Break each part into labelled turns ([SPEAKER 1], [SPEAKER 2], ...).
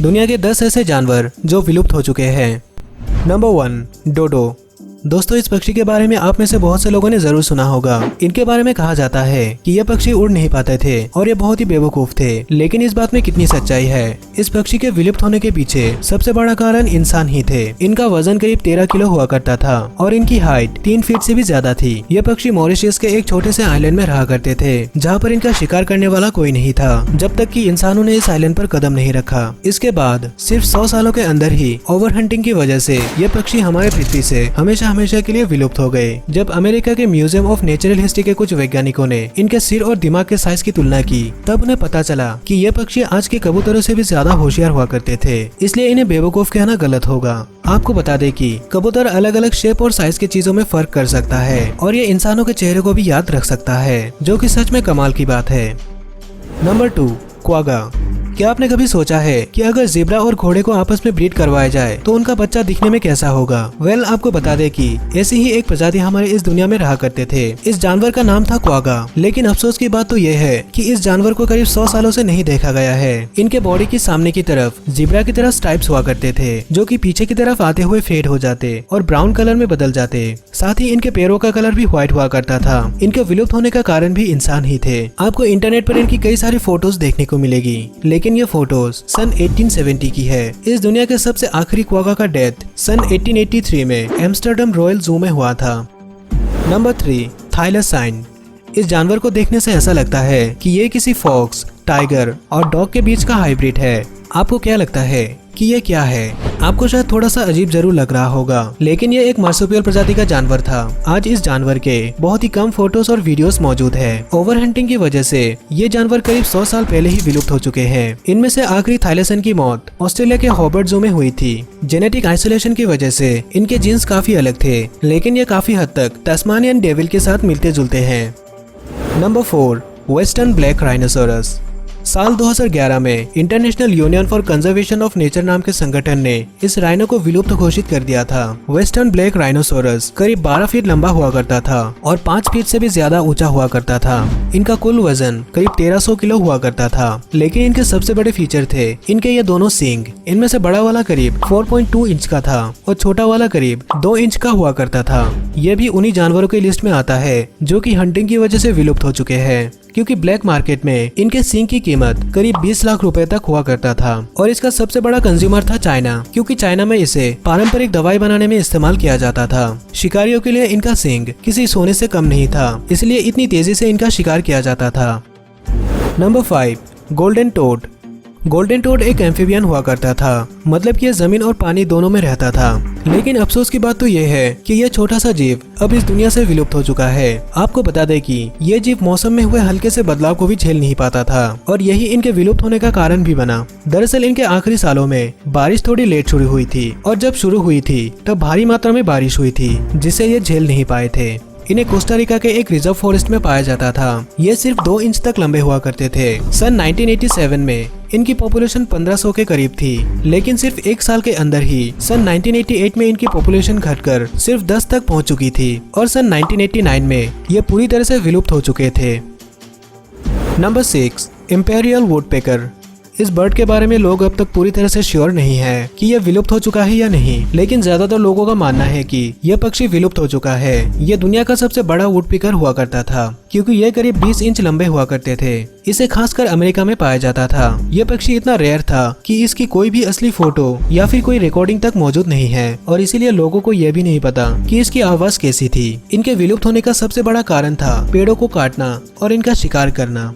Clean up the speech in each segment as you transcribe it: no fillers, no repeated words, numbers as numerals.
[SPEAKER 1] दुनिया के 10 ऐसे जानवर जो विलुप्त हो चुके हैं। नंबर 1, डोडो। दोस्तों, इस पक्षी के बारे में आप में से बहुत से लोगों ने जरूर सुना होगा। इनके बारे में कहा जाता है कि ये पक्षी उड़ नहीं पाते थे और ये बहुत ही बेवकूफ थे, लेकिन इस बात में कितनी सच्चाई है? इस पक्षी के विलुप्त होने के पीछे सबसे बड़ा कारण इंसान ही थे। इनका वजन करीब 13 किलो हुआ करता था और इनकी हाइट 3 फीट से भी ज्यादा थी। ये पक्षी मॉरिशस के एक छोटे से आइलैंड में रहा करते थे, जहाँ पर इनका शिकार करने वाला कोई नहीं था, जब तक कि इंसानों ने इस आइलैंड पर कदम नहीं रखा। इसके बाद सिर्फ 100 सालों के अंदर ही ओवर हंटिंग की वजह से ये पक्षी हमारे पृथ्वी से हमेशा के लिए विलुप्त हो गए। जब अमेरिका के म्यूजियम ऑफ नेचुरल हिस्ट्री के कुछ वैज्ञानिकों ने इनके सिर और दिमाग के साइज की तुलना की, तब उन्हें पता चला कि ये पक्षी आज के कबूतरों से भी ज्यादा होशियार हुआ करते थे, इसलिए इन्हें बेवकूफ कहना गलत होगा। आपको बता दें कि कबूतर अलग अलग शेप और साइज की चीजों में फर्क कर सकता है और ये इंसानों के चेहरे को भी याद रख सकता है, जो कि सच में कमाल की बात है। Number 2, quagga. क्या आपने कभी सोचा है कि अगर ज़ेब्रा और घोड़े को आपस में ब्रीड करवाया जाए तो उनका बच्चा दिखने में कैसा होगा? वेल, आपको बता दें कि ऐसी ही एक प्रजाति हमारे इस दुनिया में रहा करते थे। इस जानवर का नाम था क्वागा, लेकिन अफसोस की बात तो यह है कि इस जानवर को करीब 100 सालों से नहीं देखा गया है। इनके बॉडी की सामने की तरफ ज़ेब्रा की तरह स्ट्राइप्स हुआ करते थे, जो कि पीछे की तरफ आते हुए फेड हो जाते और ब्राउन कलर में बदल जाते। साथ ही इनके पैरों का कलर भी व्हाइट हुआ करता था। इनके विलुप्त होने का कारण भी इंसान ही थे। आपको इंटरनेट पर इनकी कई सारी फोटोज देखने को मिलेगी, लेकिन ये फोटोज सन 1870 की है। इस दुनिया के सबसे आखिरी क्वागा का डेथ सन 1883 में एम्स्टर्डम रॉयल जू में हुआ था। नंबर 3, थाइलरसाइन। इस जानवर को देखने से ऐसा लगता है कि ये किसी फॉक्स, टाइगर और डॉग के बीच का हाइब्रिड है। आपको क्या लगता है कि ये क्या है? आपको शायद थोड़ा सा अजीब जरूर लग रहा होगा, लेकिन ये एक मार्सुपियल प्रजाति का जानवर था। आज इस जानवर के बहुत ही कम फोटोज और वीडियोस मौजूद है। ओवर हंटिंग की वजह से ये जानवर करीब 100 साल पहले ही विलुप्त हो चुके हैं। इनमें से आखिरी थाइलरसाइन की मौत ऑस्ट्रेलिया के हॉबर्ट जू में हुई थी। जेनेटिक आइसोलेशन की वजह से इनके जीन्स काफी अलग थे, लेकिन ये काफी हद तक तस्मानियन डेविल के साथ मिलते जुलते हैं। Number 4, western black rhinoceros. साल 2011 में international union for conservation of nature नाम के संगठन ने इस राइनो को विलुप्त घोषित कर दिया था। वेस्टर्न ब्लैक राइनोसोरस करीब 12 फीट लंबा हुआ करता था और 5 फीट से भी ज्यादा ऊंचा हुआ करता था। इनका कुल वजन करीब 1300 किलो हुआ करता था, लेकिन इनके सबसे बड़े फीचर थे इनके ये दोनों सींग। इनमें से बड़ा वाला करीब 4.2 इंच का था और छोटा वाला करीब 2 इंच का हुआ करता था। ये भी उन्हीं जानवरों की लिस्ट में आता है जो कि हंटिंग की वजह से विलुप्त हो चुके हैं, क्योंकि ब्लैक मार्केट में इनके सींग की कीमत करीब 20 लाख रुपए तक हुआ करता था। और इसका सबसे बड़ा कंज्यूमर था चाइना, क्योंकि चाइना में इसे पारंपरिक दवाई बनाने में इस्तेमाल किया जाता था। शिकारियों के लिए इनका सींग किसी सोने से कम नहीं था, इसलिए इतनी तेजी से इनका शिकार किया जाता था। Number 5, golden toad. Golden toad एक एम्फीबियन हुआ करता था, मतलब कि यह जमीन और पानी दोनों में रहता था। लेकिन अफसोस की बात तो यह है कि यह छोटा सा जीव अब इस दुनिया से विलुप्त हो चुका है। आपको बता दें कि यह जीव मौसम में हुए हल्के से बदलाव को भी झेल नहीं पाता था और यही इनके विलुप्त होने का कारण भी बना। दरअसल इनके आखिरी सालों में बारिश थोड़ी लेट शुरू हुई थी और जब शुरू हुई थी तब भारी मात्रा में बारिश हुई थी, जिसे ये झेल नहीं पाए थे। इन्हें कोस्टा रिका के एक रिजर्व फॉरेस्ट में पाया जाता था। ये सिर्फ 2 इंच तक लंबे हुआ करते थे। सन 1987 में इनकी पॉपुलेशन 1500 के करीब थी, लेकिन सिर्फ 1 साल के अंदर ही सन 1988 में इनकी पॉपुलेशन घटकर सिर्फ 10 तक पहुंच चुकी थी और सन 1989 में ये पूरी तरह से विलुप्त हो चुके थे। Number 6, imperial woodpecker. इस बर्ड के बारे में लोग अब तक पूरी तरह से श्योर नहीं है कि यह विलुप्त हो चुका है या नहीं, लेकिन ज्यादातर लोगों का मानना है कि यह पक्षी विलुप्त हो चुका है। यह दुनिया का सबसे बड़ा वुडपेकर हुआ करता था, क्योंकि यह करीब 20 इंच लंबे हुआ करते थे। इसे खासकर अमेरिका में पाया जाता था। यह पक्षी इतना रेयर था कि इसकी कोई भी असली फोटो या फिर कोई रिकॉर्डिंग तक मौजूद नहीं है और इसीलिए लोगों को यह भी नहीं पता कि इसकी आवाज कैसी थी। इनके विलुप्त होने का सबसे बड़ा कारण था पेड़ों को काटना और इनका शिकार करना।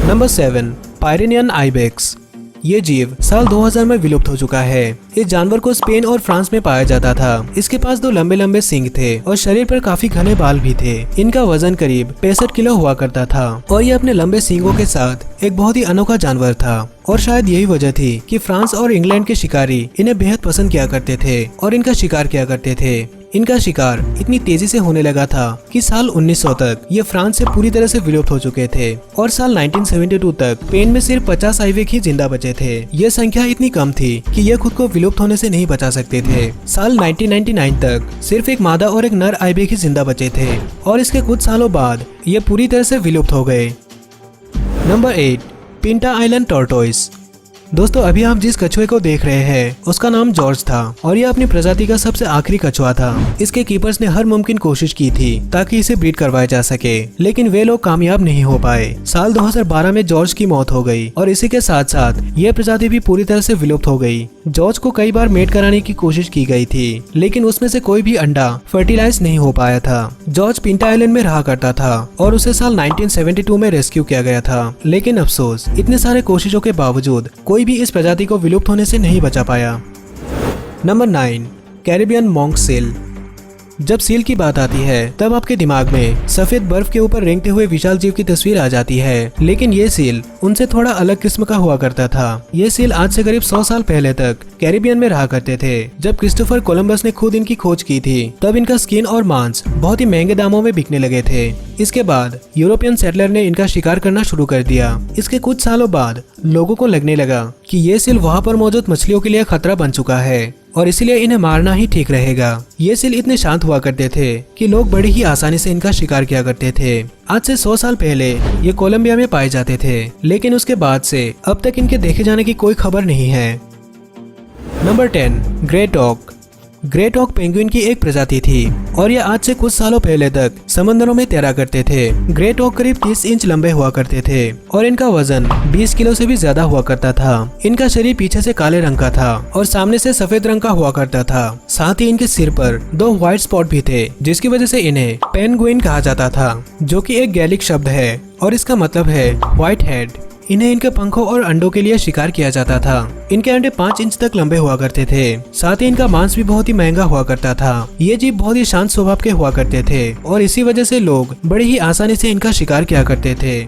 [SPEAKER 1] Number 7, Pyrenean ibex. ये जीव साल 2000 में विलुप्त हो चुका है। इस जानवर को स्पेन और फ्रांस में पाया जाता था। इसके पास 2 लंबे लंबे सींग थे और शरीर पर काफी घने बाल भी थे। इनका वजन करीब 65 किलो हुआ करता था और ये अपने लंबे सींगों के साथ एक बहुत ही अनोखा जानवर था। और शायद यही वजह थी कि फ्रांस और इंग्लैंड के शिकारी इन्हें बेहद पसंद किया करते थे और इनका शिकार किया करते थे। इनका शिकार इतनी तेजी से होने लगा था कि साल 1900 तक ये फ्रांस से पूरी तरह से विलुप्त हो चुके थे और साल 1972 तक स्पेन में सिर्फ 50 आइबेक ही जिंदा बचे थे। ये संख्या इतनी कम थी कि ये खुद को विलुप्त होने से नहीं बचा सकते थे। साल 1999 तक सिर्फ एक मादा और एक नर आइबेक ही जिंदा बचे थे और इसके कुछ सालों बाद ये पूरी तरह से विलुप्त हो गए। Number 8, पिंटा island tortoise. दोस्तों अभी आप जिस कछुए को देख रहे हैं उसका नाम जॉर्ज था और यह अपनी प्रजाति का सबसे आखिरी कछुआ था। इसके कीपर्स ने हर मुमकिन कोशिश की थी ताकि इसे ब्रीड करवाया जा सके, लेकिन वे लोग कामयाब नहीं हो पाए। साल 2012 में जॉर्ज की मौत हो गई और इसी के साथ साथ यह प्रजाति भी पूरी तरह से विलुप्त हो गई। जॉर्ज को कई बार मेट कराने की कोशिश की गई थी, लेकिन उसमें से कोई भी अंडा फर्टिलाइज नहीं हो पाया था। जॉर्ज पिंटा आइलैंड में रहा करता था और उसे साल 1972 में रेस्क्यू किया गया था, लेकिन अफसोस इतने सारे कोशिशों के बावजूद कोई भी इस प्रजाति को विलुप्त होने से नहीं बचा पाया। Number 9, Caribbean monk seal. जब सील की बात आती है तब आपके दिमाग में सफेद बर्फ के ऊपर रेंगते हुए विशाल जीव की तस्वीर आ जाती है, लेकिन ये सील उनसे थोड़ा अलग किस्म का हुआ करता था। ये सील आज से करीब 100 साल पहले तक कैरिबियन में रहा करते थे। जब क्रिस्टोफर कोलंबस ने खुद इनकी खोज की थी तब इनका स्किन और मांस बहुत ही महंगे दामों में बिकने लगे थे। इसके बाद यूरोपियन सेटलर ने इनका शिकार करना शुरू कर दिया। इसके कुछ सालों बाद लोगों को लगने लगा कि ये सील वहाँ पर मौजूद मछलियों के लिए खतरा बन चुका है और इसीलिए इन्हें मारना ही ठीक रहेगा। ये सील इतने शांत हुआ करते थे कि लोग बड़ी ही आसानी से इनका शिकार किया करते थे। आज से 100 साल पहले ये कोलंबिया में पाए जाते थे, लेकिन उसके बाद से अब तक इनके देखे जाने की कोई खबर नहीं है। नंबर 10, ग्रेट ऑक। ग्रेट ऑक पेंगुइन की एक प्रजाति थी और यह आज से कुछ सालों पहले तक समंदरों में तैरा करते थे। ग्रेट ऑक करीब 30 इंच लंबे हुआ करते थे और इनका वजन 20 किलो से भी ज्यादा हुआ करता था। इनका शरीर पीछे से काले रंग का था और सामने से सफेद रंग का हुआ करता था। साथ ही इनके सिर पर 2 व्हाइट स्पॉट भी थे, जिसकी वजह से इन्हें पेंगुइन कहा जाता था, जो कि एक गैलिक शब्द है और इसका मतलब है व्हाइट हेड। इन्हें इनके पंखों और अंडों के लिए शिकार किया जाता था। इनके अंडे 5 इंच तक लंबे हुआ करते थे। साथ ही इनका मांस भी बहुत ही महंगा हुआ करता था। ये जीव बहुत ही शांत स्वभाव के हुआ करते थे और इसी वजह से लोग बड़ी ही आसानी से इनका शिकार किया करते थे।